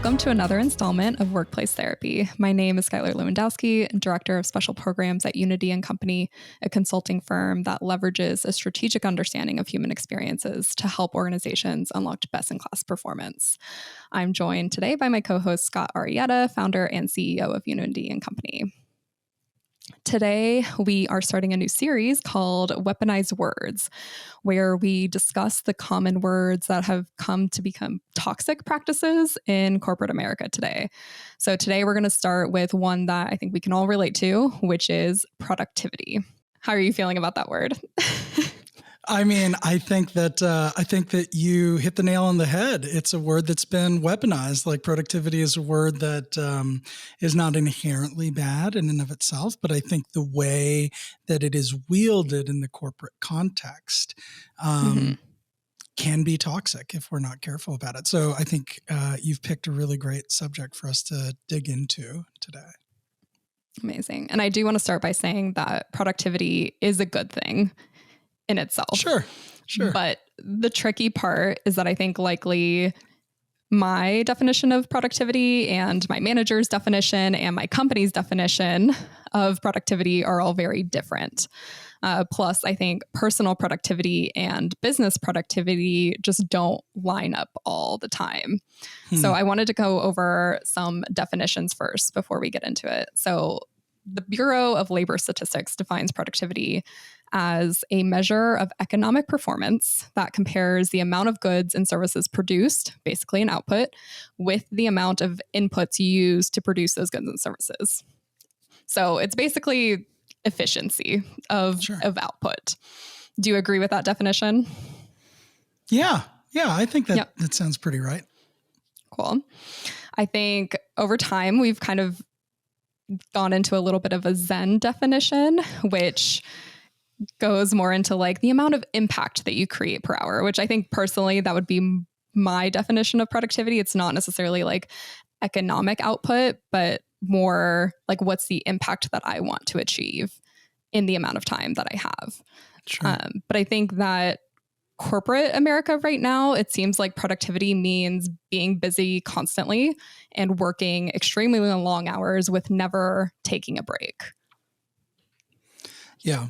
Welcome to another installment of Workplace Therapy. My name is Skylar Lewandowski, Director of Special Programs at Unity & Company, a consulting firm that leverages a strategic understanding of human experiences to help organizations unlock best-in-class performance. I'm joined today by my co-host Scott Arrieta, founder and CEO of Unity & Company. Today, we are starting a new series called Weaponized Words, where we discuss the common words that have come to become toxic practices in corporate America today. So today, we're going to start with one that I think we can all relate to, which is productivity. How are you feeling about that word? I mean, I think that you hit the nail on the head. It's a word that's been weaponized. Like productivity is a word that is not inherently bad in and of itself, but I think the way that it is wielded in the corporate context can be toxic if we're not careful about it. So I think you've picked a really great subject for us to dig into today. Amazing. And I do want to start by saying that productivity is a good thing in itself. Sure. But the tricky part is that I think likely my definition of productivity and my manager's definition and my company's definition of productivity are all very different. Plus, I think personal productivity and business productivity just don't line up all the time. So I wanted to go over some definitions first before we get into it. So the Bureau of Labor Statistics defines productivity as a measure of economic performance that compares the amount of goods and services produced, basically an output, with the amount of inputs used to produce those goods and services. So it's basically efficiency of output. Do you agree with that definition? Yeah, I think that sounds pretty right. Cool. I think over time we've kind of gone into a little bit of a Zen definition, which goes more into like the amount of impact that you create per hour, which I think personally that would be my definition of productivity. It's not necessarily like economic output, but more like what's the impact that I want to achieve in the amount of time that I have. Sure. But I think that corporate America right now, it seems like productivity means being busy constantly and working extremely long hours with never taking a break. Yeah.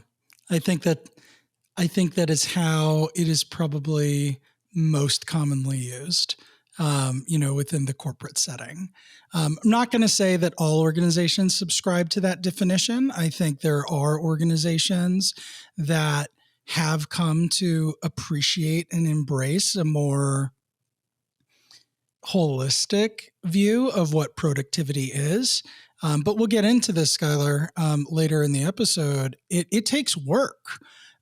I think that is how it is probably most commonly used, within the corporate setting. I'm not going to say that all organizations subscribe to that definition. I think there are organizations that have come to appreciate and embrace a more holistic view of what productivity is. But we'll get into this, Skylar, later in the episode. It takes work,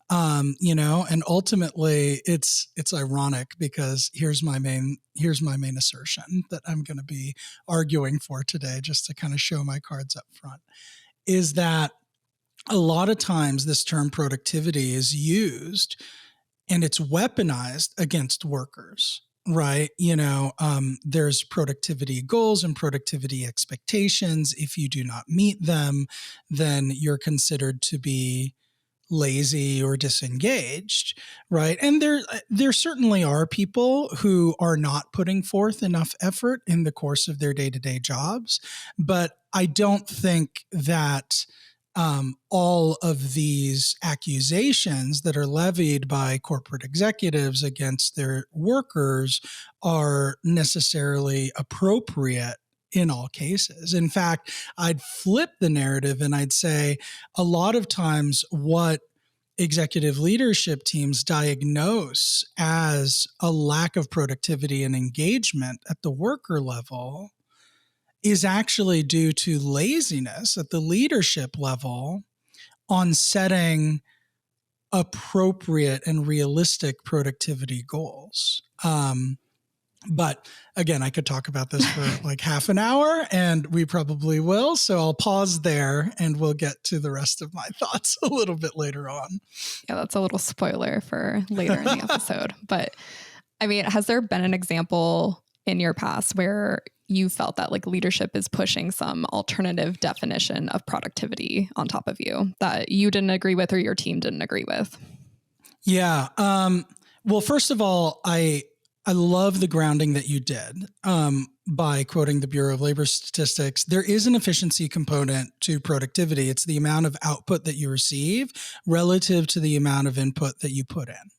and ultimately it's ironic because here's my main assertion that I'm going to be arguing for today, just to kind of show my cards up front, is that a lot of times this term productivity is used and it's weaponized against workers. Right. There's productivity goals and productivity expectations. If you do not meet them, then you're considered to be lazy or disengaged. Right. And there certainly are people who are not putting forth enough effort in the course of their day-to-day jobs. But I don't think that all of these accusations that are levied by corporate executives against their workers are necessarily appropriate in all cases. In fact, I'd flip the narrative and I'd say a lot of times what executive leadership teams diagnose as a lack of productivity and engagement at the worker level is actually due to laziness at the leadership level on setting appropriate and realistic productivity goals. But again, I could talk about this for like half an hour, and we probably will. So I'll pause there and we'll get to the rest of my thoughts a little bit later on. Yeah, that's a little spoiler for later in the episode. But I mean, has there been an example in your past where you felt that like leadership is pushing some alternative definition of productivity on top of you that you didn't agree with or your team didn't agree with? Yeah. Well, first of all, I love the grounding that you did. by quoting the Bureau of Labor Statistics, there is an efficiency component to productivity. It's the amount of output that you receive relative to the amount of input that you put in.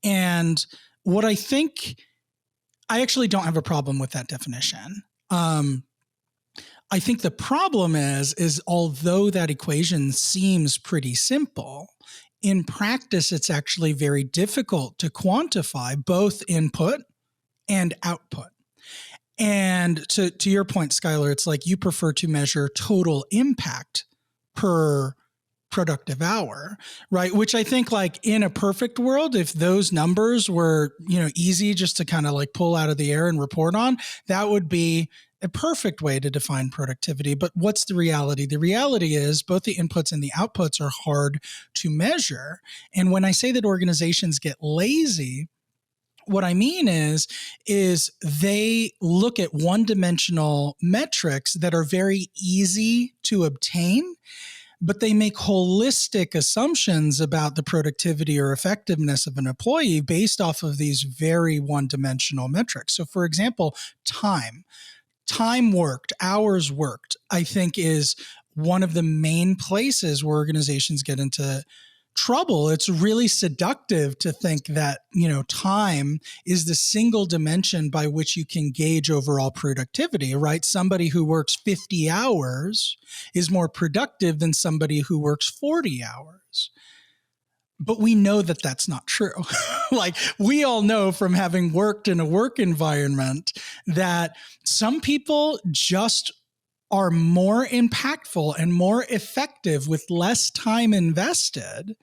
And what I actually don't have a problem with that definition. I think the problem is although that equation seems pretty simple, in practice, it's actually very difficult to quantify both input and output. And to your point, Skylar, it's like you prefer to measure total impact per productive hour, right? Which I think, like, in a perfect world, if those numbers were, easy just to kind of like pull out of the air and report on, that would be a perfect way to define productivity. But what's the reality? The reality is both the inputs and the outputs are hard to measure. And when I say that organizations get lazy, what I mean is they look at one-dimensional metrics that are very easy to obtain, but they make holistic assumptions about the productivity or effectiveness of an employee based off of these very one-dimensional metrics. So, for example, time worked, hours worked, I think is one of the main places where organizations get into trouble. It's really seductive to think that, time is the single dimension by which you can gauge overall productivity, right? Somebody who works 50 hours is more productive than somebody who works 40 hours. But we know that that's not true. Like, we all know from having worked in a work environment that some people just are more impactful and more effective with less time invested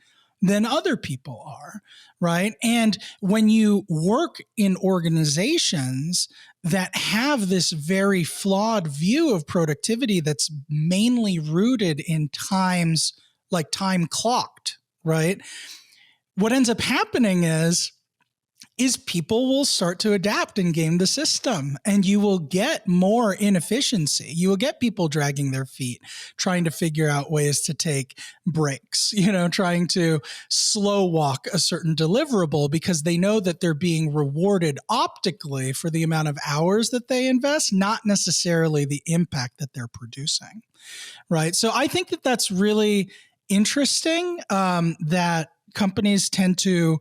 than other people are, right? And when you work in organizations that have this very flawed view of productivity that's mainly rooted in time clocked, right? What ends up happening is people will start to adapt and game the system, and you will get more inefficiency. You will get people dragging their feet, trying to figure out ways to take breaks, trying to slow walk a certain deliverable because they know that they're being rewarded optically for the amount of hours that they invest, not necessarily the impact that they're producing, right? So I think that that's really interesting, that companies tend to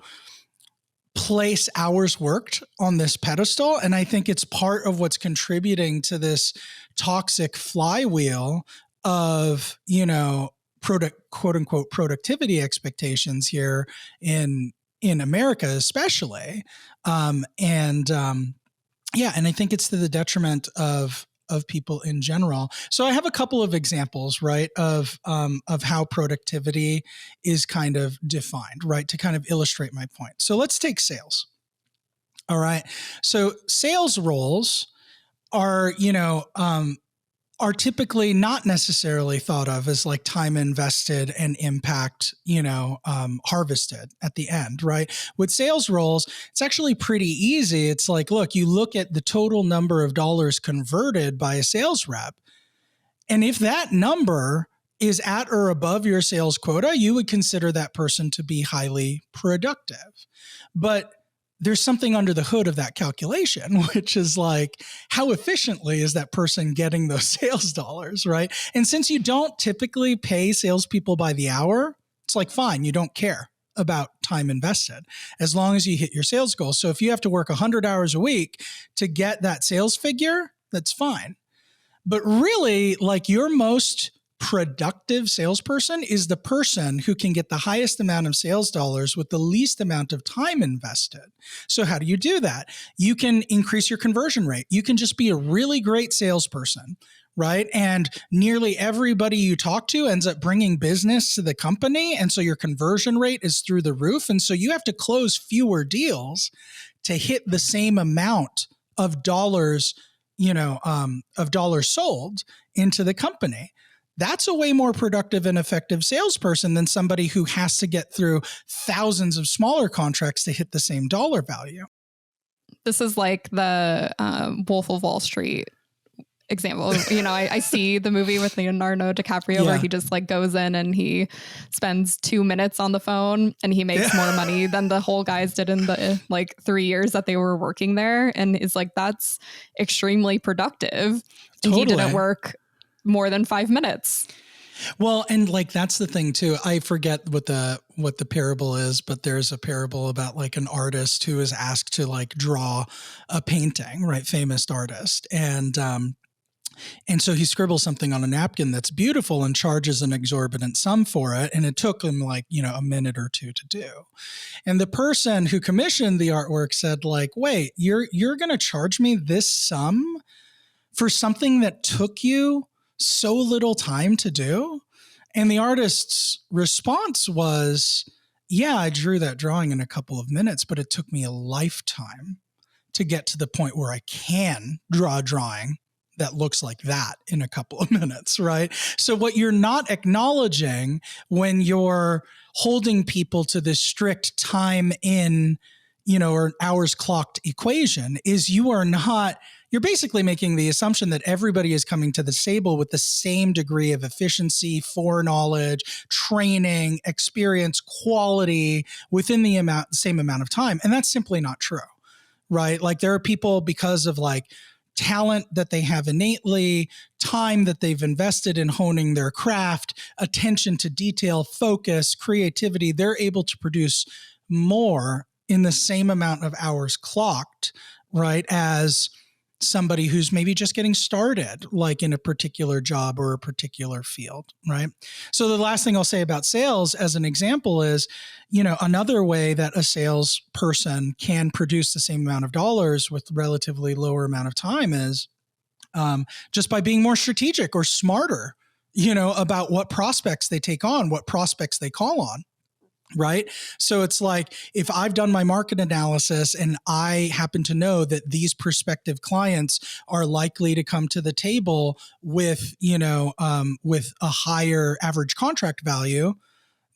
place hours worked on this pedestal. And I think it's part of what's contributing to this toxic flywheel of, quote unquote, productivity expectations here in America, especially. And I think it's to the detriment of people in general. So I have a couple of examples, right, of how productivity is kind of defined, right, to kind of illustrate my point. So let's take sales. All right. So sales roles are, are typically not necessarily thought of as like time invested and impact, harvested at the end, right? With sales roles, it's actually pretty easy. It's like, look, you look at the total number of dollars converted by a sales rep. And if that number is at or above your sales quota, you would consider that person to be highly productive. But there's something under the hood of that calculation, which is like, how efficiently is that person getting those sales dollars, right? And since you don't typically pay salespeople by the hour, it's like, fine, you don't care about time invested as long as you hit your sales goals. So if you have to work 100 hours a week to get that sales figure, that's fine. But really, like, your most productive salesperson is the person who can get the highest amount of sales dollars with the least amount of time invested. So how do you do that? You can increase your conversion rate. You can just be a really great salesperson, right? And nearly everybody you talk to ends up bringing business to the company. And so your conversion rate is through the roof. And so you have to close fewer deals to hit the same amount of dollars, of dollars sold into the company. That's a way more productive and effective salesperson than somebody who has to get through thousands of smaller contracts to hit the same dollar value. This is like the Wolf of Wall Street example. I see the movie with Leonardo DiCaprio where he just like goes in and he spends 2 minutes on the phone and he makes more money than the whole guys did in the like 3 years that they were working there. And is like, that's extremely productive. And he didn't work more than 5 minutes. Well, and like, that's the thing too. I forget what the parable is, but there's a parable about like an artist who is asked to like draw a painting, right? Famous artist. And so he scribbles something on a napkin that's beautiful and charges an exorbitant sum for it. And it took him like, a minute or two to do. And the person who commissioned the artwork said like, wait, you're going to charge me this sum for something that took you so little time to do? And the artist's response was, yeah, I drew that drawing in a couple of minutes, but it took me a lifetime to get to the point where I can draw a drawing that looks like that in a couple of minutes, right? So what you're not acknowledging when you're holding people to this strict time in, or hours clocked equation is you're basically making the assumption that everybody is coming to the table with the same degree of efficiency, foreknowledge, training, experience, quality within the same amount of time. And that's simply not true, right? Like there are people, because of like talent that they have innately, time that they've invested in honing their craft, attention to detail, focus, creativity, they're able to produce more in the same amount of hours clocked, right, as somebody who's maybe just getting started, like in a particular job or a particular field, right? So the last thing I'll say about sales as an example is, another way that a salesperson can produce the same amount of dollars with relatively lower amount of time is just by being more strategic or smarter, about what prospects they take on, what prospects they call on. Right. So it's like, if I've done my market analysis and I happen to know that these prospective clients are likely to come to the table with, with a higher average contract value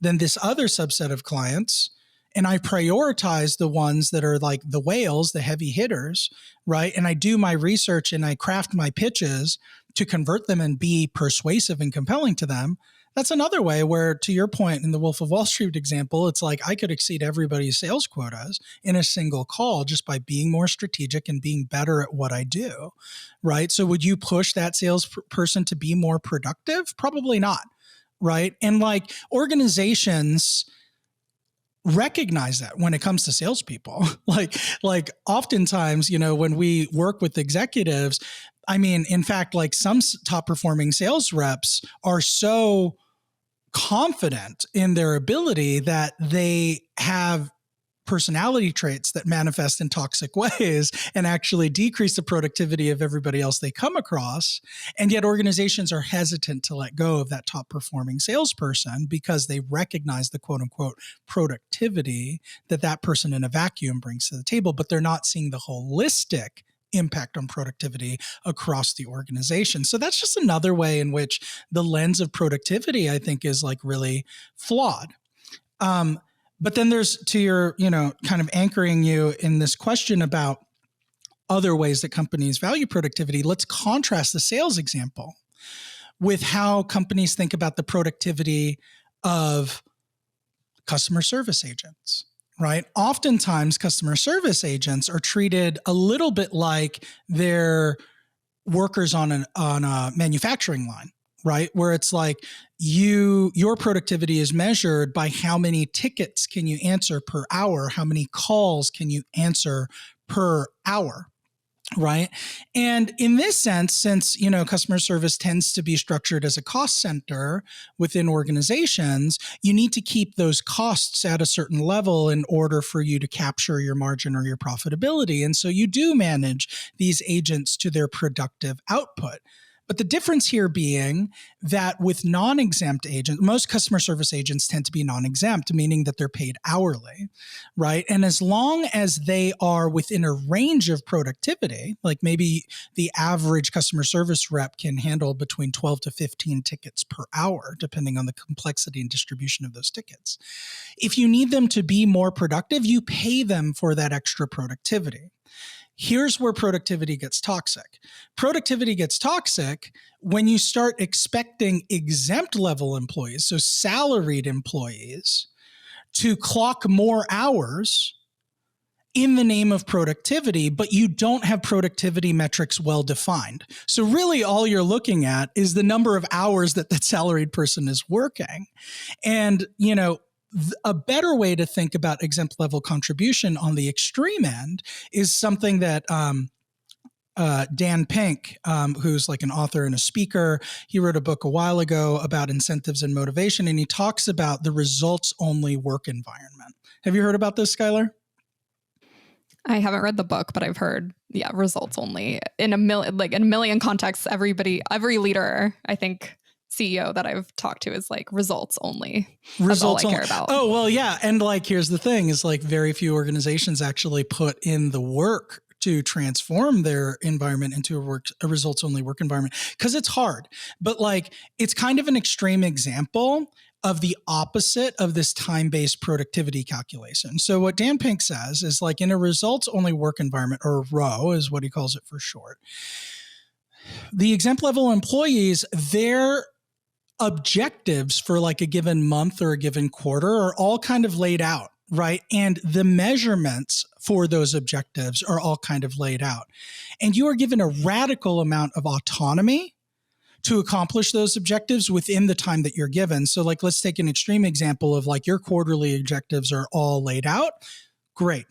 than this other subset of clients, and I prioritize the ones that are like the whales, the heavy hitters, right? And I do my research and I craft my pitches to convert them and be persuasive and compelling to them. That's another way where, to your point in the Wolf of Wall Street example, it's like I could exceed everybody's sales quotas in a single call just by being more strategic and being better at what I do, right? So would you push that salesperson to be more productive? Probably not, right? And like organizations recognize that when it comes to salespeople, like oftentimes, when we work with executives, in fact, like some top performing sales reps are so confident in their ability that they have personality traits that manifest in toxic ways and actually decrease the productivity of everybody else they come across. And yet organizations are hesitant to let go of that top performing salesperson because they recognize the quote unquote productivity that person in a vacuum brings to the table, but they're not seeing the holistic impact on productivity across the organization. So that's just another way in which the lens of productivity, I think, is like really flawed. But then there's, to your, kind of anchoring you in this question about other ways that companies value productivity, let's contrast the sales example with how companies think about the productivity of customer service agents. Right? Oftentimes, customer service agents are treated a little bit like they're workers on a manufacturing line, right? Where it's like your productivity is measured by how many tickets can you answer per hour, how many calls can you answer per hour. Right. And in this sense, since, customer service tends to be structured as a cost center within organizations, you need to keep those costs at a certain level in order for you to capture your margin or your profitability. And so you do manage these agents to their productive output. But the difference here being that with non-exempt agents, most customer service agents tend to be non-exempt, meaning that they're paid hourly, right? And as long as they are within a range of productivity, like maybe the average customer service rep can handle between 12 to 15 tickets per hour, depending on the complexity and distribution of those tickets. If you need them to be more productive, you pay them for that extra productivity. Here's where productivity gets toxic. Productivity gets toxic when you start expecting exempt level employees, so salaried employees, to clock more hours in the name of productivity, but you don't have productivity metrics well defined. So really all you're looking at is the number of hours that that salaried person is working. And, a better way to think about exempt level contribution on the extreme end is something that Dan Pink, who's like an author and a speaker, he wrote a book a while ago about incentives and motivation, and he talks about the results-only work environment. Have you heard about this, Skylar? I haven't read the book, but I've heard, results only. In a million contexts, every leader, I think, CEO that I've talked to is like results only. That's all I care about. Oh, well, yeah. And like, here's the thing is like very few organizations actually put in the work to transform their environment into a results only work environment because it's hard. But like, it's kind of an extreme example of the opposite of this time-based productivity calculation. So what Dan Pink says is like in a results only work environment, or ROW is what he calls it for short, the exempt level employees, their objectives for like a given month or a given quarter are all kind of laid out, right? And the measurements for those objectives are all kind of laid out. And you are given a radical amount of autonomy to accomplish those objectives within the time that you're given. So like, let's take an extreme example of like your quarterly objectives are all laid out. Great.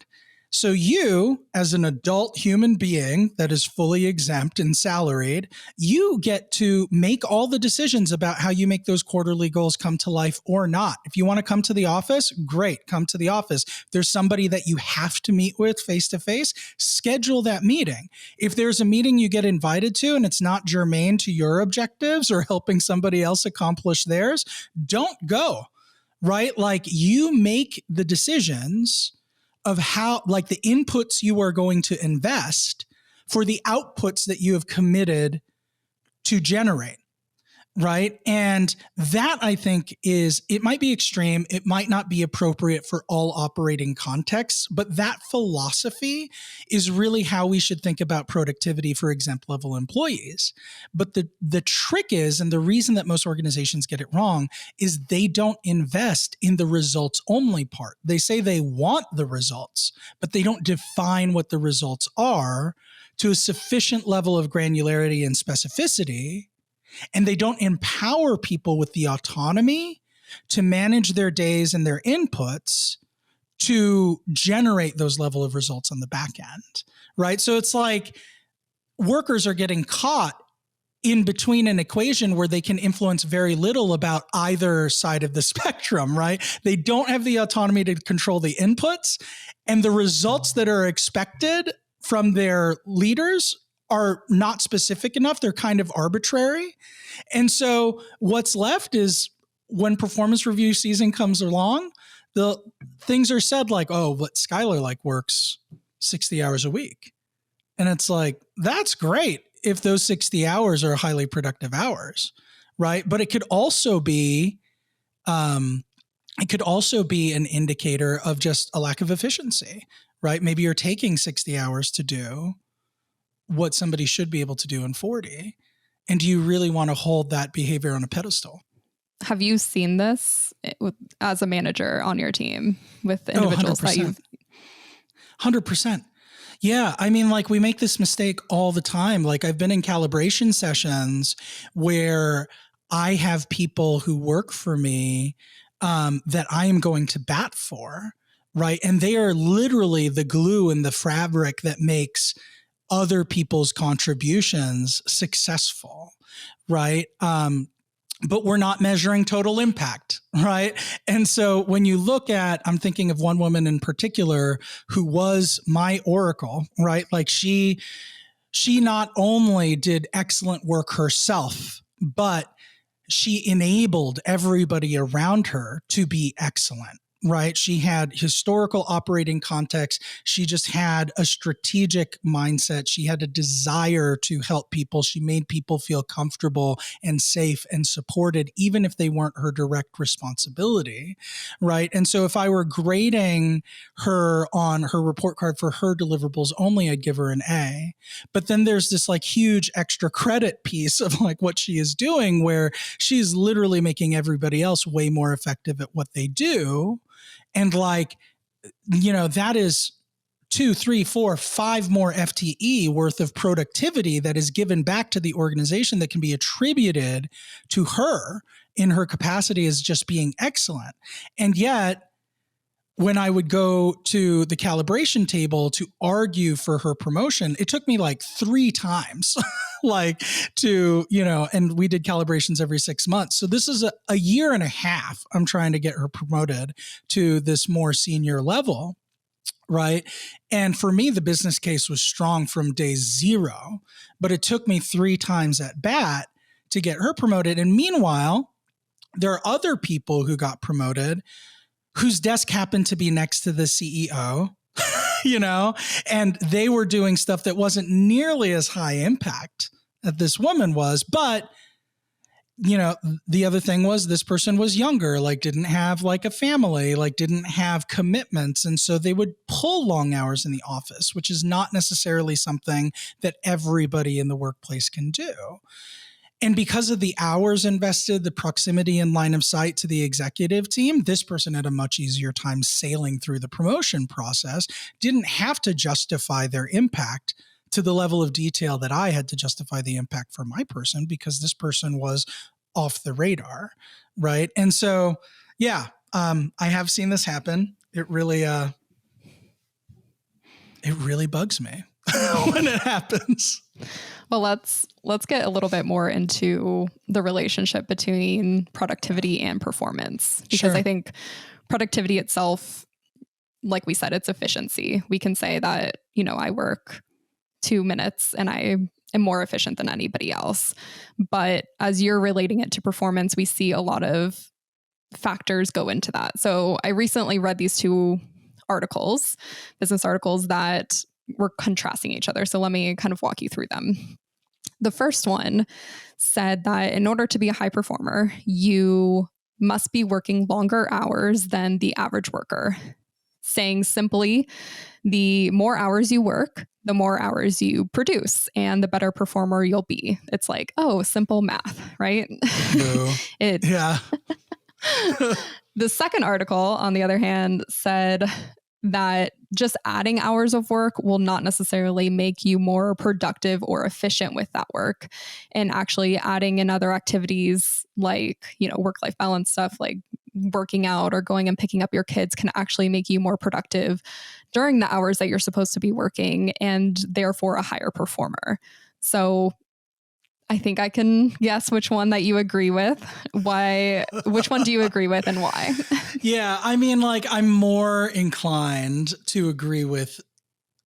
So you, as an adult human being that is fully exempt and salaried, you get to make all the decisions about how you make those quarterly goals come to life or not. If you want to come to the office, great, come to the office. If there's somebody that you have to meet with face to face, schedule that meeting. If there's a meeting you get invited to and it's not germane to your objectives or helping somebody else accomplish theirs, don't go, right? Like you make the decisions of how, like the inputs you are going to invest for the outputs that you have committed to generate, right? And that I think it might be extreme. It might not be appropriate for all operating contexts, but that philosophy is really how we should think about productivity for exempt level employees. But the trick is, and the reason that most organizations get it wrong is they don't invest in the results only part. They say they want the results, but they don't define what the results are to a sufficient level of granularity and specificity. And they don't empower people with the autonomy to manage their days and their inputs to generate those level of results on the back end, right? So it's like workers are getting caught in between an equation where they can influence very little about either side of the spectrum, right? They don't have the autonomy to control the inputs, and the results that are expected from their leaders are not specific enough. They're kind of arbitrary. And so what's left is when performance review season comes along, the things are said like, oh, but Skylar like works 60 hours a week. And it's like, that's great if those 60 hours are highly productive hours, right? But it could also be an indicator of just a lack of efficiency, right? Maybe you're taking 60 hours to do what somebody should be able to do in 40. And do you really want to hold that behavior on a pedestal? Have you seen this as a manager on your team with individuals that you've... 100%. Yeah. I mean, like we make this mistake all the time. Like I've been in calibration sessions where I have people who work for me that I am going to bat for, right? And they are literally the glue and the fabric that makes other people's contributions successful, right? But we're not measuring total impact, right? And so when you look at, I'm thinking of one woman in particular who was my oracle, right? Like she not only did excellent work herself, but she enabled everybody around her to be excellent, right? She had historical operating context. She just had a strategic mindset. She had a desire to help people. She made people feel comfortable and safe and supported, even if they weren't her direct responsibility, right? And so if I were grading her on her report card for her deliverables only, I'd give her an A. But then there's this like huge extra credit piece of like what she is doing, where she's literally making everybody else way more effective at what they do. And like, that is 2, 3, 4, 5 more FTE worth of productivity that is given back to the organization that can be attributed to her in her capacity as just being excellent. And yet, when I would go to the calibration table to argue for her promotion, it took me like 3 times, and we did calibrations every 6 months. So this is a year and a half. I'm trying to get her promoted to this more senior level, right? And for me, the business case was strong from day 0, but it took me 3 times at bat to get her promoted. And meanwhile, there are other people who got promoted whose desk happened to be next to the CEO, and they were doing stuff that wasn't nearly as high impact that this woman was. But, the other thing was this person was younger, like didn't have like a family, like didn't have commitments. And so they would pull long hours in the office, which is not necessarily something that everybody in the workplace can do. And because of the hours invested, the proximity and line of sight to the executive team, this person had a much easier time sailing through the promotion process, didn't have to justify their impact to the level of detail that I had to justify the impact for my person, because this person was off the radar, right? And so, I have seen this happen. It really bugs me when it happens. Well, let's get a little bit more into the relationship between productivity and performance, because I think productivity itself, like we said, it's efficiency. We can say that, I work 2 minutes and I am more efficient than anybody else. But as you're relating it to performance, we see a lot of factors go into that. So I recently read these 2 business articles that were contrasting each other. So let me kind of walk you through them. The first one said that in order to be a high performer, you must be working longer hours than the average worker. Saying simply, the more hours you work, the more hours you produce, and the better performer you'll be. It's like, simple math, right? Yeah. The second article, on the other hand, said that just adding hours of work will not necessarily make you more productive or efficient with that work. And actually adding in other activities like, work-life balance stuff like working out or going and picking up your kids can actually make you more productive during the hours that you're supposed to be working, and therefore a higher performer. So I think I can guess which one that you agree with. Which one do you agree with and why? Yeah, I mean, I'm more inclined to agree with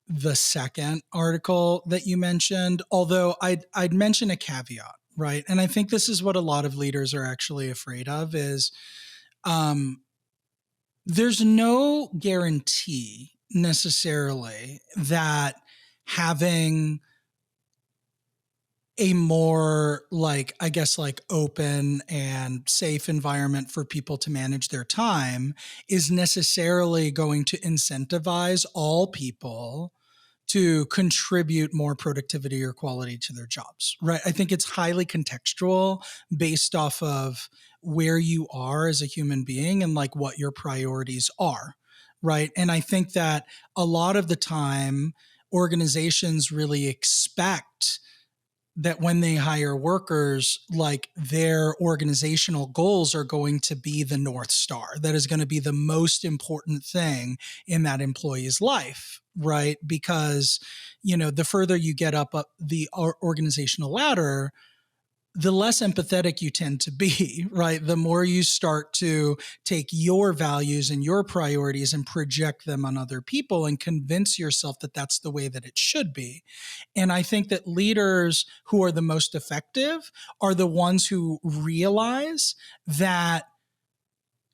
the second article that you mentioned, although I'd mention a caveat, right? And I think this is what a lot of leaders are actually afraid of is there's no guarantee necessarily that having a more open and safe environment for people to manage their time is necessarily going to incentivize all people to contribute more productivity or quality to their jobs, right? I think it's highly contextual based off of where you are as a human being and what your priorities are, right? And I think that a lot of the time organizations really expect that when they hire workers, their organizational goals are going to be the North Star. That is going to be the most important thing in that employee's life, right? Because, the further you get up the organizational ladder, the less empathetic you tend to be, right? The more you start to take your values and your priorities and project them on other people and convince yourself that that's the way that it should be. And I think that leaders who are the most effective are the ones who realize that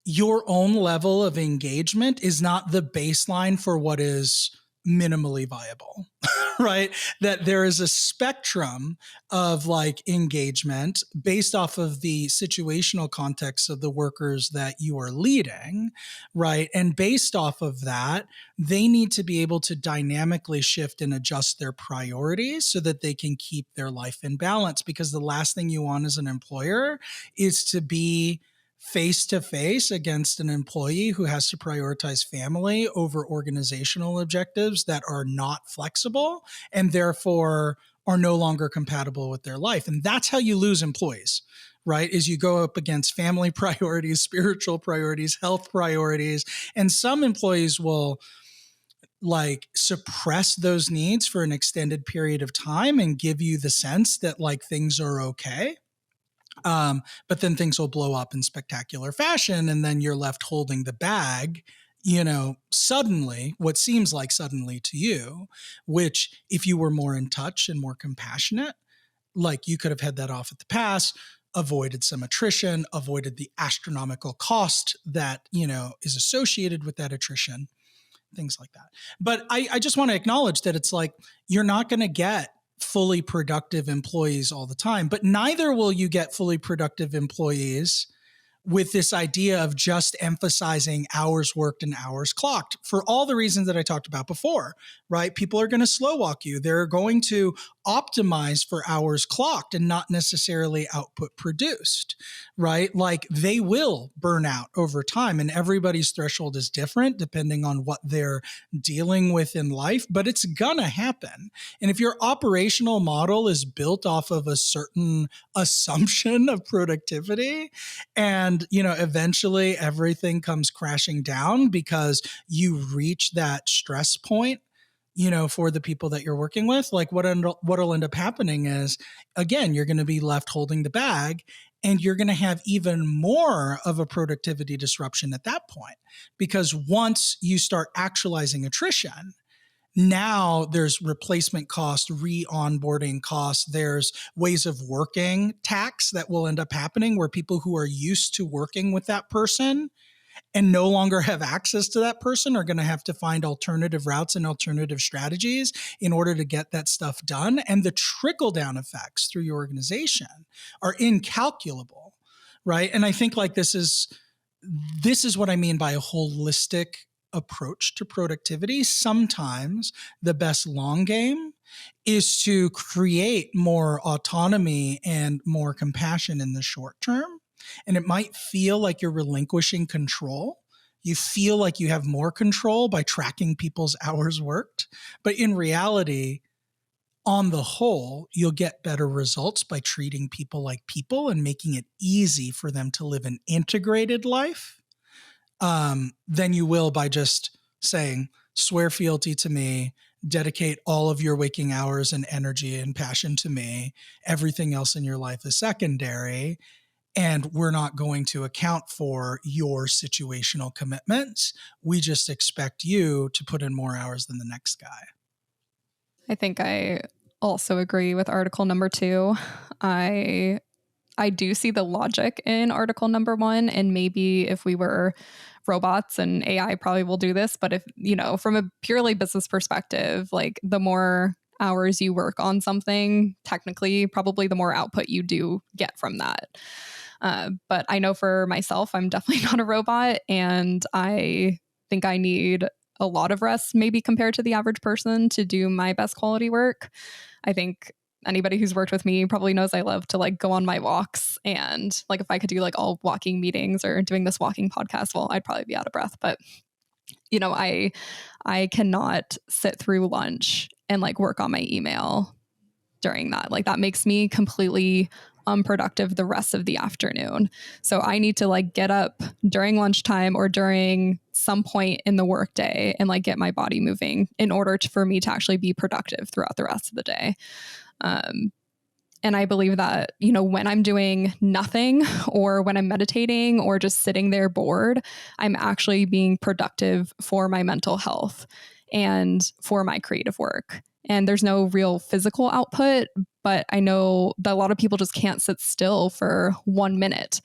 your own level of engagement is not the baseline for what is minimally viable, right? That there is a spectrum of like engagement based off of the situational context of the workers that you are leading, right? And based off of that, they need to be able to dynamically shift and adjust their priorities so that they can keep their life in balance. Because the last thing you want as an employer is to be face to face against an employee who has to prioritize family over organizational objectives that are not flexible and therefore are no longer compatible with their life. And that's how you lose employees, right? Is you go up against family priorities, spiritual priorities, health priorities. And some employees will like suppress those needs for an extended period of time and give you the sense that like things are okay. But then things will blow up in spectacular fashion, and then you're left holding the bag, suddenly, what seems like suddenly to you, which if you were more in touch and more compassionate, like you could have had that off at the pass, avoided some attrition, avoided the astronomical cost that, is associated with that attrition, things like that. But I just want to acknowledge that it's like, you're not going to get fully productive employees all the time, but neither will you get fully productive employees with this idea of just emphasizing hours worked and hours clocked for all the reasons that I talked about before, right? People are going to slow walk you. They're going to optimize for hours clocked and not necessarily output produced, right? Like they will burn out over time, and everybody's threshold is different depending on what they're dealing with in life, but it's gonna happen. And if your operational model is built off of a certain assumption of productivity, and eventually everything comes crashing down because you reach that stress point, for the people that you're working with, like what'll end up happening is, again, you're going to be left holding the bag, and you're going to have even more of a productivity disruption at that point. Because once you start actualizing attrition, now there's replacement cost, re-onboarding costs, there's ways of working tax that will end up happening where people who are used to working with that person and no longer have access to that person are going to have to find alternative routes and alternative strategies in order to get that stuff done. And the trickle down effects through your organization are incalculable, right? And I think like this is what I mean by a holistic approach to productivity. Sometimes the best long game is to create more autonomy and more compassion in the short term. And it might feel like you're relinquishing control. You feel like you have more control by tracking people's hours worked. But in reality, on the whole, you'll get better results by treating people like people and making it easy for them to live an integrated life than you will by just saying, swear fealty to me, dedicate all of your waking hours and energy and passion to me. Everything else in your life is secondary. And we're not going to account for your situational commitments. We just expect you to put in more hours than the next guy. I think I also agree with article number 2. I do see the logic in article number 1, and maybe if we were robots, and AI probably will do this, but if, from a purely business perspective, like the more hours you work on something, technically, probably the more output you do get from that. But I know for myself, I'm definitely not a robot, and I think I need a lot of rest, maybe compared to the average person, to do my best quality work. I think anybody who's worked with me probably knows I love to like go on my walks, and like if I could do like all walking meetings or doing this walking podcast, well, I'd probably be out of breath. But I cannot sit through lunch and like work on my email during that. Like that makes me completely unproductive the rest of the afternoon. So I need to like get up during lunchtime or during some point in the workday and like get my body moving in order for me to actually be productive throughout the rest of the day. And I believe that, when I'm doing nothing or when I'm meditating or just sitting there bored, I'm actually being productive for my mental health and for my creative work. And there's no real physical output, but I know that a lot of people just can't sit still for 1 minute.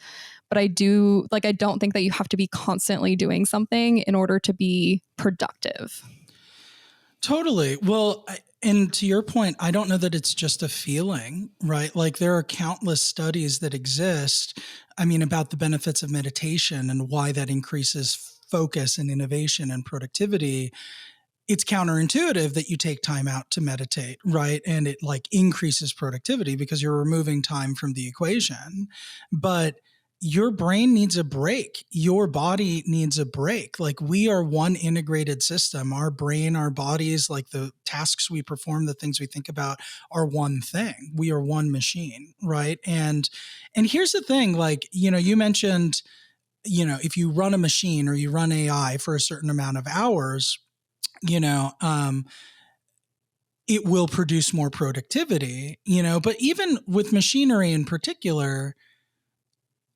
but I don't think that you have to be constantly doing something in order to be productive. Totally. Well, and to your point, I don't know that it's just a feeling, right? Like there are countless studies that exist, about the benefits of meditation and why that increases focus and innovation and productivity. It's counterintuitive that you take time out to meditate, right? And it like increases productivity because you're removing time from the equation. But your brain needs a break. Your body needs a break. Like we are one integrated system. Our brain, our bodies, like the tasks we perform, the things we think about are one thing. We are one machine, right? And here's the thing, like, you mentioned, if you run a machine or you run AI for a certain amount of hours, it will produce more productivity, but even with machinery in particular,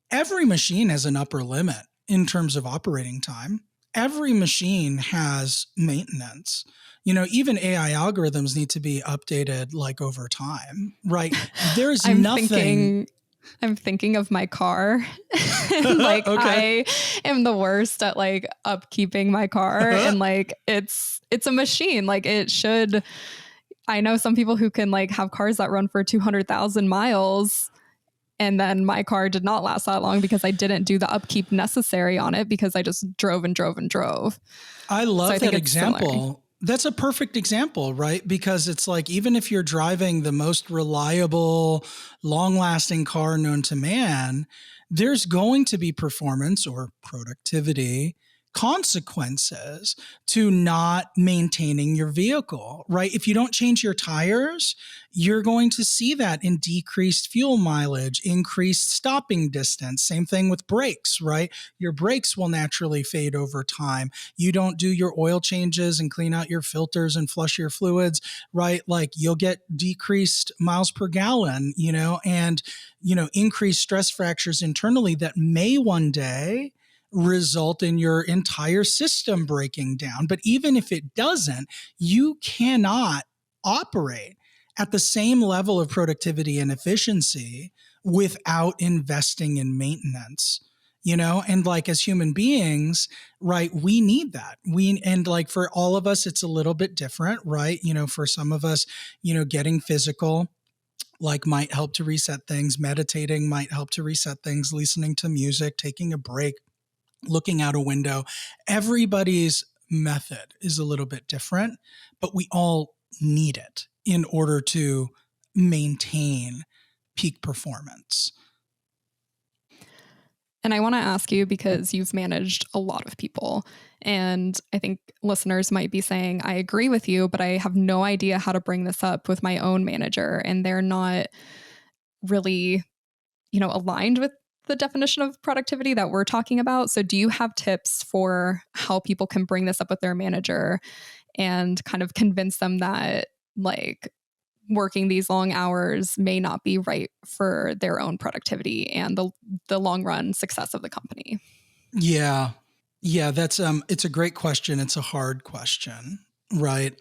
every machine has an upper limit in terms of operating time. Every machine has maintenance. Even AI algorithms need to be updated like over time, right? There's nothing. I'm thinking of my car. Like Okay. I am the worst at like upkeeping my car and like it's a machine. Like it should. I know some people who can like have cars that run for 200,000 miles. And then my car did not last that long because I didn't do the upkeep necessary on it because I just drove and drove and drove. I love that example. That's a perfect example, right? Because it's like, even if you're driving the most reliable, long-lasting car known to man, there's going to be performance or productivity consequences to not maintaining your vehicle, right? If you don't change your tires, you're going to see that in decreased fuel mileage, increased stopping distance. Same thing with brakes, right? Your brakes will naturally fade over time. You don't do your oil changes and clean out your filters and flush your fluids, right? Like you'll get decreased miles per gallon, and, increased stress fractures internally that may one day result in your entire system breaking down. But even if it doesn't, you cannot operate at the same level of productivity and efficiency without investing in maintenance. And like as human beings, right, we need that. And like for all of us, it's a little bit different, right? For some of us, getting physical like might help to reset things. Meditating might help to reset things. Listening to music, taking a break, looking out a window. Everybody's method is a little bit different, but we all need it in order to maintain peak performance. And I want to ask you, because you've managed a lot of people, and I think listeners might be saying, I agree with you, but I have no idea how to bring this up with my own manager, and they're not really, aligned with the definition of productivity that we're talking about. So do you have tips for how people can bring this up with their manager and kind of convince them that like working these long hours may not be right for their own productivity and the long run success of the company? Yeah. Yeah, that's it's a great question. It's a hard question, right?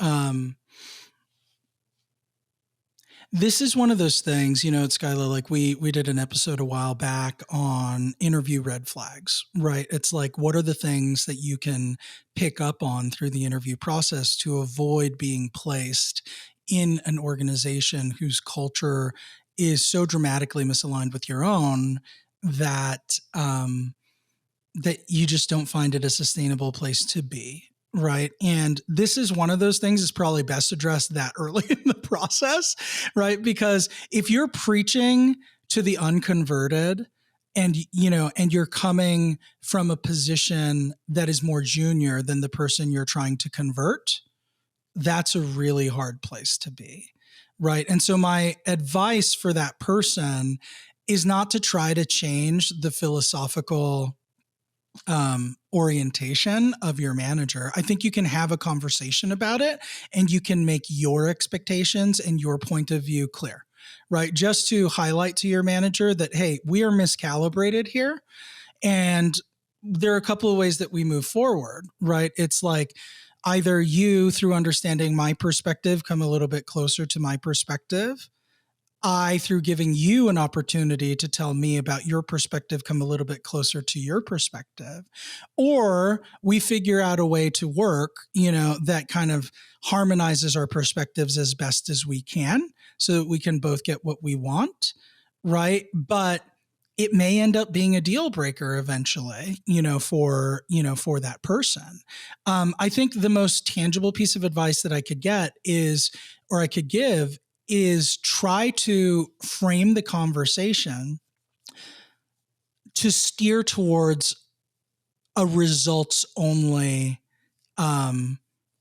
This is one of those things, Skylar, like we did an episode a while back on interview red flags, right? It's like, what are the things that you can pick up on through the interview process to avoid being placed in an organization whose culture is so dramatically misaligned with your own that that you just don't find it a sustainable place to be. Right. And this is one of those things is probably best addressed that early in the process, right? Because if you're preaching to the unconverted and, and you're coming from a position that is more junior than the person you're trying to convert, that's a really hard place to be. Right. And so my advice for that person is not to try to change the philosophical orientation of your manager. I think you can have a conversation about it and you can make your expectations and your point of view clear, right? Just to highlight to your manager that, hey, we are miscalibrated here. And there are a couple of ways that we move forward, right? It's like either you, through understanding my perspective, come a little bit closer to my perspective. I, through giving you an opportunity to tell me about your perspective, come a little bit closer to your perspective. Or we figure out a way to work, that kind of harmonizes our perspectives as best as we can so that we can both get what we want, right? But it may end up being a deal breaker eventually, for that person. I think the most tangible piece of advice that I could give is try to frame the conversation to steer towards a results only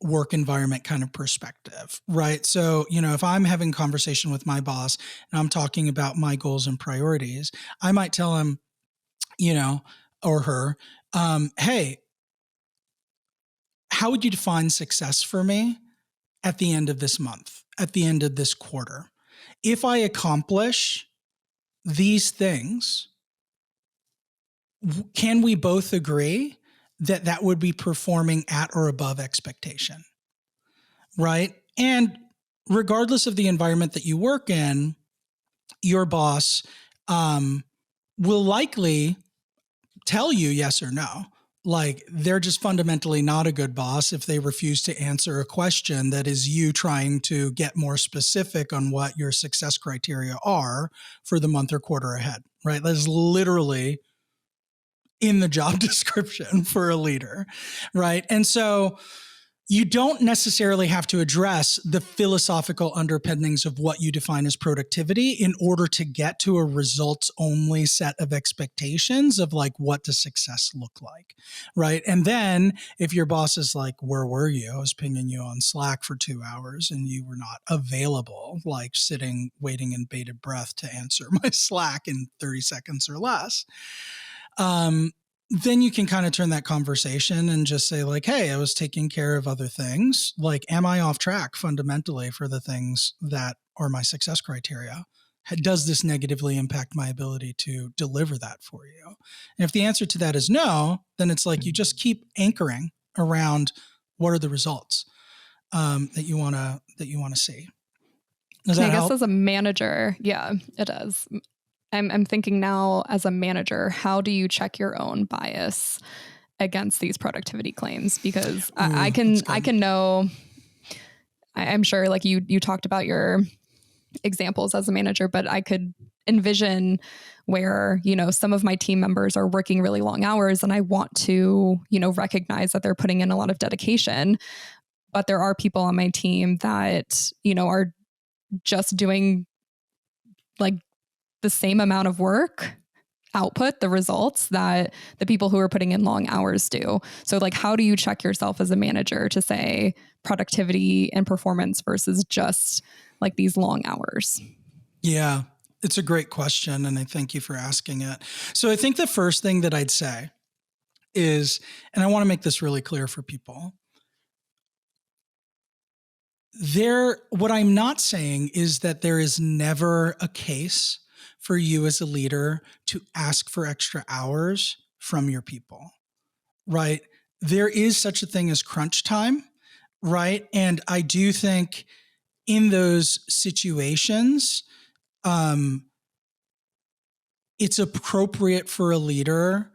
work environment kind of perspective, right? So, if I'm having a conversation with my boss and I'm talking about my goals and priorities, I might tell him, or her, hey, how would you define success for me at the end of this month, at the end of this quarter? If I accomplish these things, can we both agree that that would be performing at or above expectation, right? And regardless of the environment that you work in, your boss will likely tell you yes or no. Like, they're just fundamentally not a good boss if they refuse to answer a question that is you trying to get more specific on what your success criteria are for the month or quarter ahead, right? That is literally in the job description for a leader, right? And so you don't necessarily have to address the philosophical underpinnings of what you define as productivity in order to get to a results only set of expectations of like, what does success look like, right? And then if your boss is like, where were you? I was pinging you on Slack for 2 hours and you were not available, like sitting, waiting in bated breath to answer my Slack in 30 seconds or less. Then you can kind of turn that conversation and just say like, hey, I was taking care of other things. Like, am I off track fundamentally for the things that are my success criteria? Does this negatively impact my ability to deliver that for you? And if the answer to that is no, then it's like you just keep anchoring around what are the results that you want to see. Does that I guess help? as a manager, yeah, it does. I'm thinking now as a manager, how do you check your own bias against these productivity claims? Because I can know, I'm sure like you talked about your examples as a manager, but I could envision where, some of my team members are working really long hours and I want to, recognize that they're putting in a lot of dedication, but there are people on my team that, are just doing like the same amount of work output, the results that the people who are putting in long hours do. So like, how do you check yourself as a manager to say productivity and performance versus just like these long hours? Yeah, it's a great question. And I thank you for asking it. So I think the first thing that I'd say is, and I want to make this really clear for people, what I'm not saying is that there is never a case for you as a leader to ask for extra hours from your people, right? There is such a thing as crunch time, right? And I do think in those situations, it's appropriate for a leader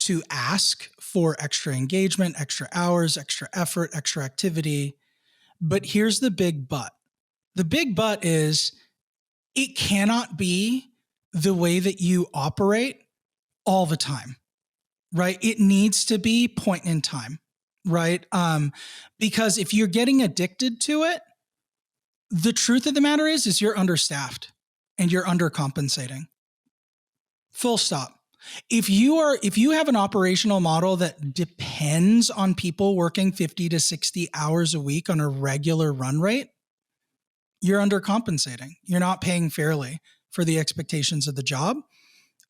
to ask for extra engagement, extra hours, extra effort, extra activity. But here's the big but. The big but is it cannot be the way that you operate all the time, right? It needs to be point in time, right? Because if you're getting addicted to it, the truth of the matter is you're understaffed and you're undercompensating. Full stop. If you have an operational model that depends on people working 50 to 60 hours a week on a regular run rate, you're undercompensating. You're not paying fairly for the expectations of the job.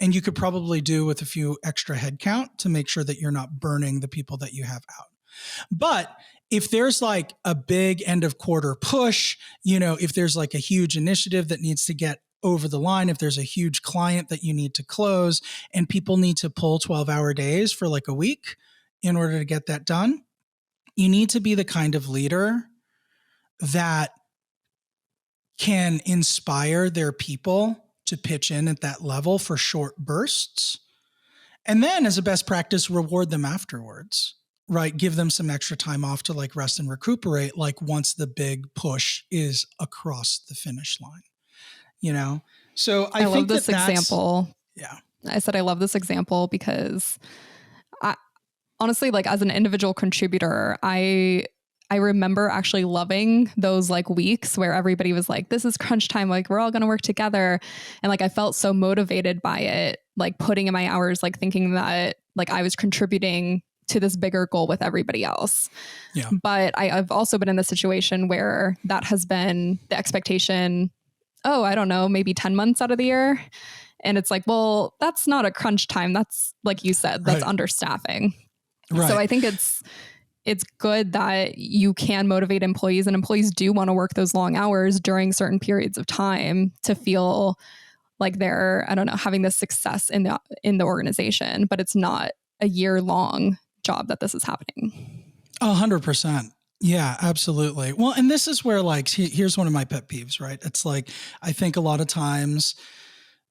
And you could probably do with a few extra headcount to make sure that you're not burning the people that you have out. But if there's like a big end of quarter push, if there's like a huge initiative that needs to get over the line, if there's a huge client that you need to close and people need to pull 12-hour days for like a week in order to get that done, you need to be the kind of leader that can inspire their people to pitch in at that level for short bursts. And then as a best practice, reward them afterwards, right? Give them some extra time off to like rest and recuperate, like once the big push is across the finish line, you know? So I love think this example. Yeah. I said I love this example because honestly, like as an individual contributor, I remember actually loving those like weeks where everybody was like, this is crunch time. Like we're all going to work together. And like, I felt so motivated by it, like putting in my hours, like thinking that like I was contributing to this bigger goal with everybody else. Yeah. But I've also been in the situation where that has been the expectation. Oh, I don't know, maybe 10 months out of the year. And it's like, well, that's not a crunch time. That's like you said, that's understaffing. Right. So I think it's good that you can motivate employees, and employees do want to work those long hours during certain periods of time to feel like they're, I don't know, having this success in the organization, but it's not a year-long job that this is happening. 100%. Yeah, absolutely. Well, and this is where like, here's one of my pet peeves, right? It's like, I think a lot of times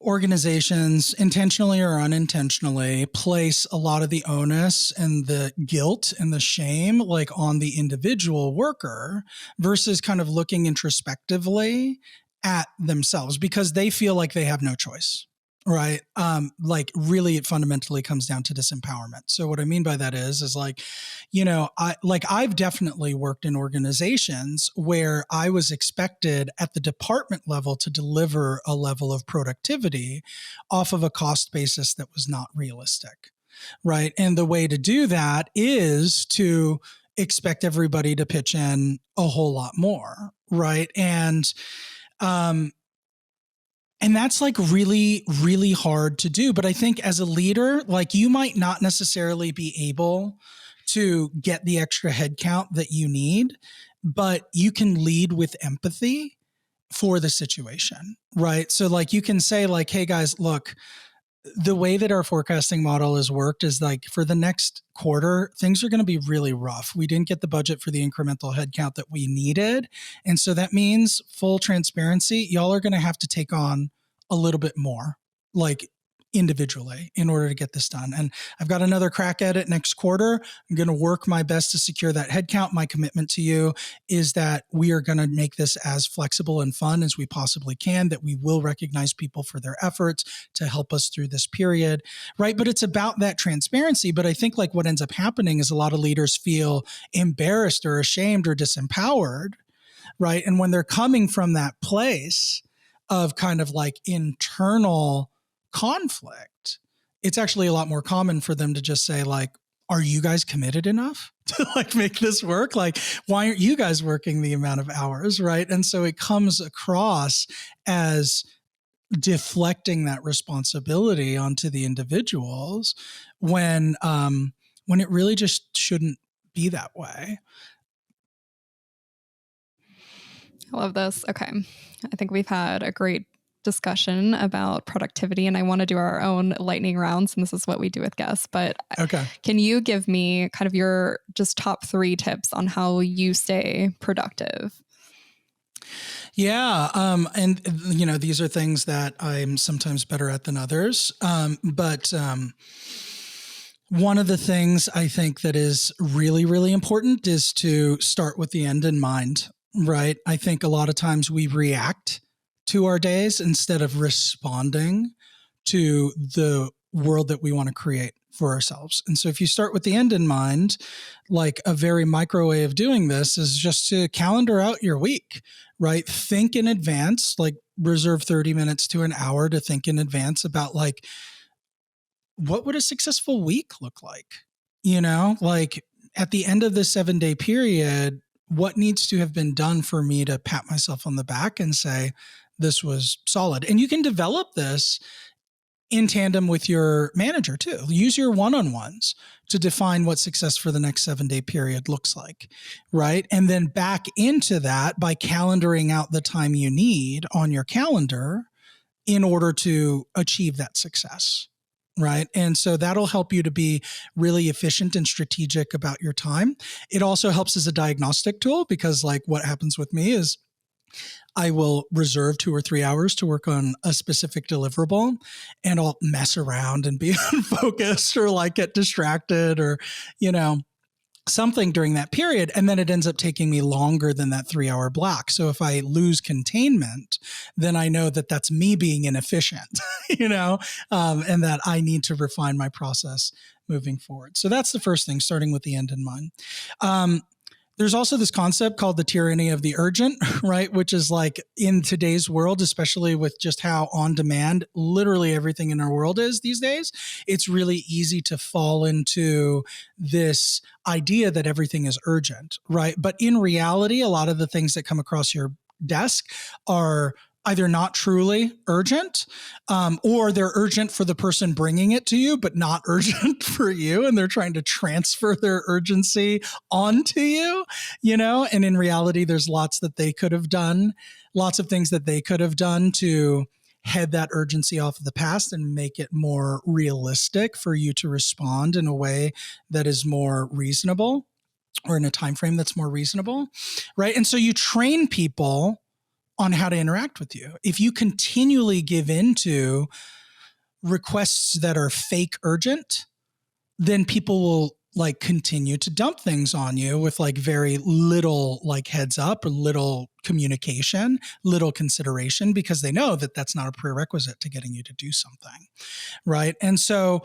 organizations intentionally or unintentionally place a lot of the onus and the guilt and the shame like on the individual worker versus kind of looking introspectively at themselves because they feel like they have no choice. Right. Like really it fundamentally comes down to disempowerment. So what I mean by that is like, you know, I've definitely worked in organizations where I was expected at the department level to deliver a level of productivity off of a cost basis that was not realistic. Right. And the way to do that is to expect everybody to pitch in a whole lot more. Right. And that's like really, really hard to do. But I think as a leader, like you might not necessarily be able to get the extra headcount that you need, but you can lead with empathy for the situation, right? So like you can say like, hey guys, look, the way that our forecasting model has worked is like for the next quarter, things are going to be really rough. We didn't get the budget for the incremental headcount that we needed. And so that means full transparency, y'all are going to have to take on a little bit more, like individually in order to get this done. And I've got another crack at it next quarter. I'm going to work my best to secure that headcount. My commitment to you is that we are going to make this as flexible and fun as we possibly can, that we will recognize people for their efforts to help us through this period, right? But it's about that transparency. But I think like what ends up happening is a lot of leaders feel embarrassed or ashamed or disempowered, right? And when they're coming from that place of kind of like internal conflict, it's actually a lot more common for them to just say like, are you guys committed enough to like make this work? Like, why aren't you guys working the amount of hours? Right. And so it comes across as deflecting that responsibility onto the individuals when it really just shouldn't be that way. I love this. Okay. I think we've had a great discussion about productivity, and I want to do our own lightning rounds, and this is what we do with guests. But okay, can you give me kind of your just top 3 tips on how you stay productive? Yeah. And you know, these are things that I'm sometimes better at than others. But one of the things I think that is really, really important is to start with the end in mind, right? I think a lot of times we react to our days instead of responding to the world that we want to create for ourselves. And so if you start with the end in mind, like a very micro way of doing this is just to calendar out your week, right? Think in advance, like reserve 30 minutes to an hour to think in advance about like, what would a successful week look like? You know, like at the end of the 7-day period, what needs to have been done for me to pat myself on the back and say, this was solid. And you can develop this in tandem with your manager too. Use your one-on-ones to define what success for the next 7-day period looks like, right? And then back into that by calendaring out the time you need on your calendar in order to achieve that success, right? And so that'll help you to be really efficient and strategic about your time. It also helps as a diagnostic tool because like what happens with me is I will reserve 2 or 3 hours to work on a specific deliverable, and I'll mess around and be unfocused or like get distracted or, something during that period. And then it ends up taking me longer than that 3-hour block. So if I lose containment, then I know that that's me being inefficient, and that I need to refine my process moving forward. So that's the first thing, starting with the end in mind. There's also this concept called the tyranny of the urgent, right? Which is like in today's world, especially with just how on demand literally everything in our world is these days, it's really easy to fall into this idea that everything is urgent, right? But in reality, a lot of the things that come across your desk are either not truly urgent, or they're urgent for the person bringing it to you, but not urgent for you. And they're trying to transfer their urgency onto you, and in reality, there's lots that they could have done, lots of things that they could have done to head that urgency off of the past and make it more realistic for you to respond in a way that is more reasonable, or in a time frame that's more reasonable, right? And so you train people on how to interact with you. If you continually give into requests that are fake urgent, then people will like continue to dump things on you with like very little like heads up or little communication, little consideration, because they know that that's not a prerequisite to getting you to do something, right? And so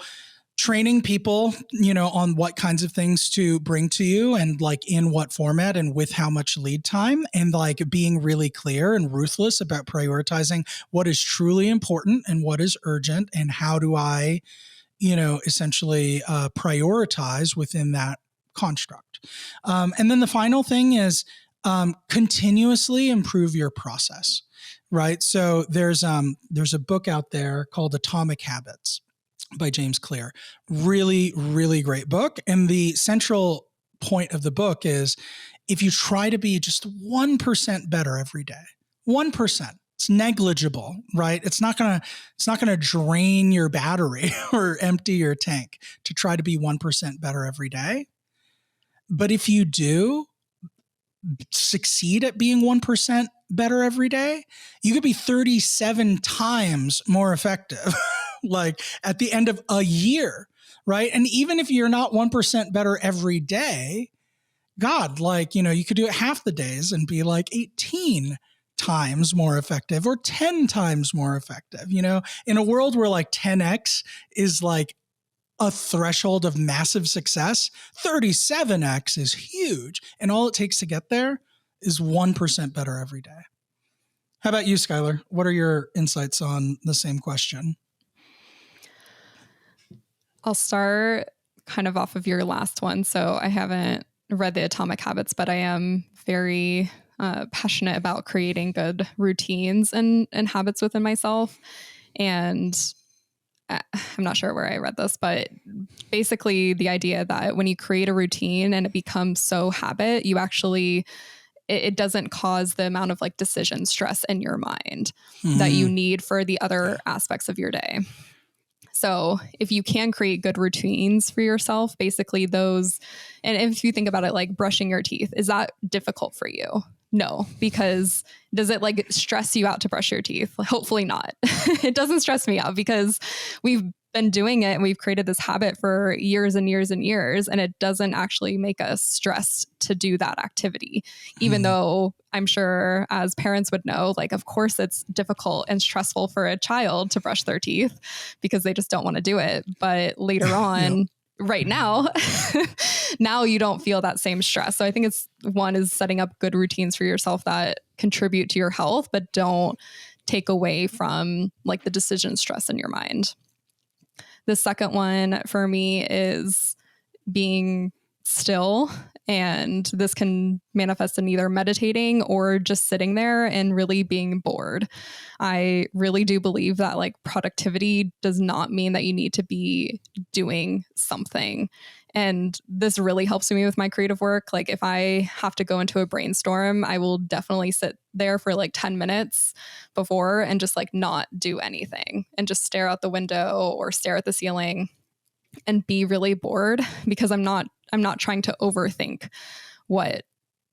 training people, on what kinds of things to bring to you and like in what format and with how much lead time, and like being really clear and ruthless about prioritizing what is truly important and what is urgent, and how do I, essentially prioritize within that construct. And then the final thing is continuously improve your process, right? So there's a book out there called Atomic Habits by James Clear. Really, really great book. And the central point of the book is if you try to be just 1% better every day, 1%, it's negligible, right? It's not going to drain your battery or empty your tank to try to be 1% better every day. But if you do succeed at being 1% better every day, you could be 37 times more effective like at the end of a year, right? And even if you're not 1% better every day, God, like, you could do it half the days and be like 18 times more effective or 10 times more effective, in a world where like 10x is like a threshold of massive success, 37x is huge. And all it takes to get there is 1% better every day. How about you, Skylar? What are your insights on the same question? I'll start kind of off of your last one. So I haven't read the Atomic Habits, but I am very passionate about creating good routines and habits within myself. And I'm not sure where I read this, but basically the idea that when you create a routine and it becomes so habit, you actually, it doesn't cause the amount of like decision stress in your mind that you need for the other aspects of your day. So if you can create good routines for yourself, basically those, and if you think about it, like brushing your teeth, is that difficult for you? No, because does it like stress you out to brush your teeth? Hopefully not. It doesn't stress me out because we've been doing it and we've created this habit for years and years and years, and it doesn't actually make us stressed to do that activity. Even though I'm sure as parents would know, like, of course it's difficult and stressful for a child to brush their teeth because they just don't want to do it. But later on, right now, now you don't feel that same stress. So I think one is setting up good routines for yourself that contribute to your health, but don't take away from like the decision stress in your mind. The second one for me is being still. And this can manifest in either meditating or just sitting there and really being bored. I really do believe that like productivity does not mean that you need to be doing something. And this really helps me with my creative work. Like if I have to go into a brainstorm, I will definitely sit there for like 10 minutes before and just like not do anything and just stare out the window or stare at the ceiling and be really bored because I'm not trying to overthink what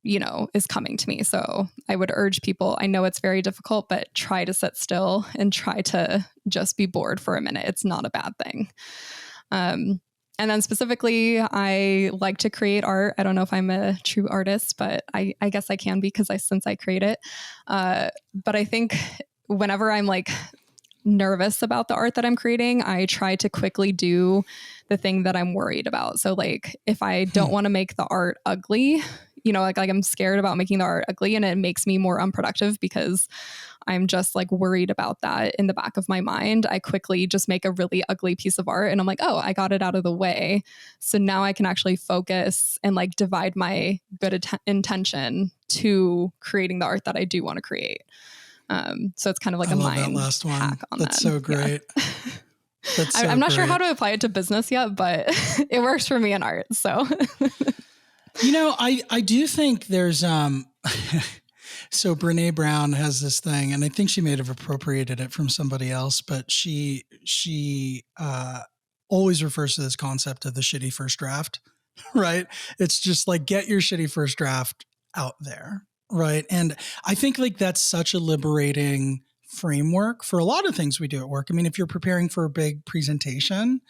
is coming to me. So I would urge people, I know it's very difficult, but try to sit still and try to just be bored for a minute. It's not a bad thing. And then specifically, I like to create art. I don't know if I'm a true artist, but I guess I can be since I create it. But I think whenever I'm like nervous about the art that I'm creating, I try to quickly do the thing that I'm worried about. So like if I don't want to make the art ugly, like I'm scared about making the art ugly, and it makes me more unproductive because I'm just like worried about that in the back of my mind. I quickly just make a really ugly piece of art and I'm like, oh, I got it out of the way. So now I can actually focus and like divide my good intention to creating the art that I do want to create. So it's kind of like I a love mind that last one. hack on That's that. so great. Yeah. That's so I'm not sure great. how to apply it to business yet, but it works for me in art. So, I do think there's, so Brene Brown has this thing, and I think she may have appropriated it from somebody else, but she always refers to this concept of the shitty first draft, right? It's just like, get your shitty first draft out there. Right. And I think like that's such a liberating framework for a lot of things we do at work. I mean, if you're preparing for a big presentation,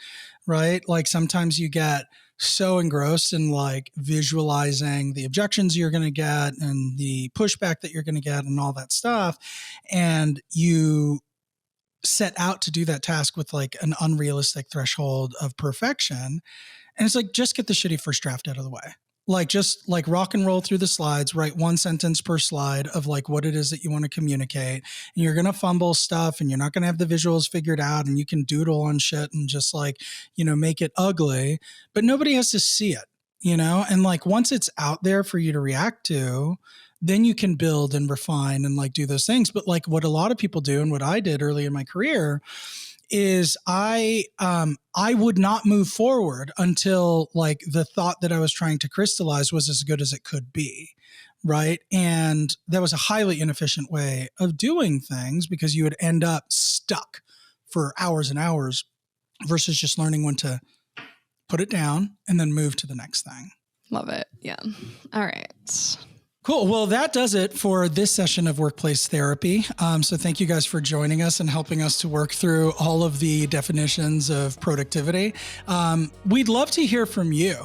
right? Like sometimes you get so engrossed in like visualizing the objections you're going to get and the pushback that you're going to get and all that stuff. And you set out to do that task with like an unrealistic threshold of perfection. And it's like, just get the shitty first draft out of the way. Like just like rock and roll through the slides, write one sentence per slide of like what it is that you want to communicate. And you're going to fumble stuff and you're not going to have the visuals figured out, and you can doodle on shit and just like, make it ugly, but nobody has to see it, and like once it's out there for you to react to, then you can build and refine and like do those things. But like what a lot of people do and what I did early in my career is I would not move forward until like the thought that I was trying to crystallize was as good as it could be. Right. And that was a highly inefficient way of doing things because you would end up stuck for hours and hours versus just learning when to put it down and then move to the next thing. Love it. Yeah. All right. Cool. Well, that does it for this session of Workplace Therapy. So thank you guys for joining us and helping us to work through all of the definitions of productivity. We'd love to hear from you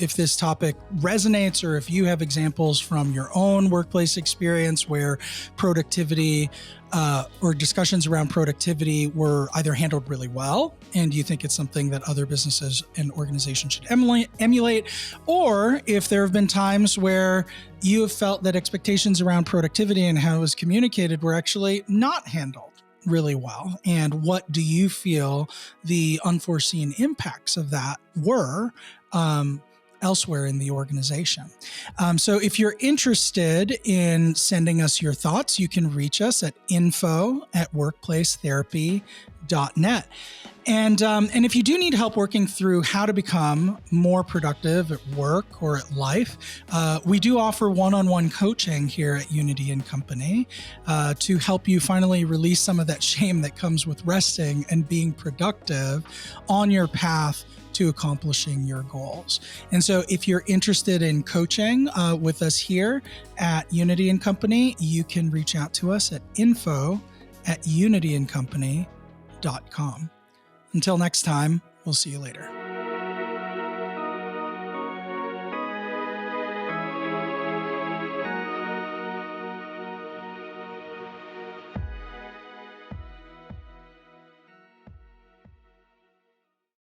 if this topic resonates or if you have examples from your own workplace experience where productivity or discussions around productivity were either handled really well and you think it's something that other businesses and organizations should emulate, or if there have been times where you have felt that expectations around productivity and how it was communicated were actually not handled really well. And what do you feel the unforeseen impacts of that were elsewhere in the organization? So if you're interested in sending us your thoughts, you can reach us at info@workplacetherapy.net. And if you do need help working through how to become more productive at work or at life, we do offer one-on-one coaching here at Unity & Company to help you finally release some of that shame that comes with resting and being productive on your path to accomplishing your goals. And so if you're interested in coaching with us here at Unity & Company, you can reach out to us at info@unityandcompany.com. Until next time, we'll see you later.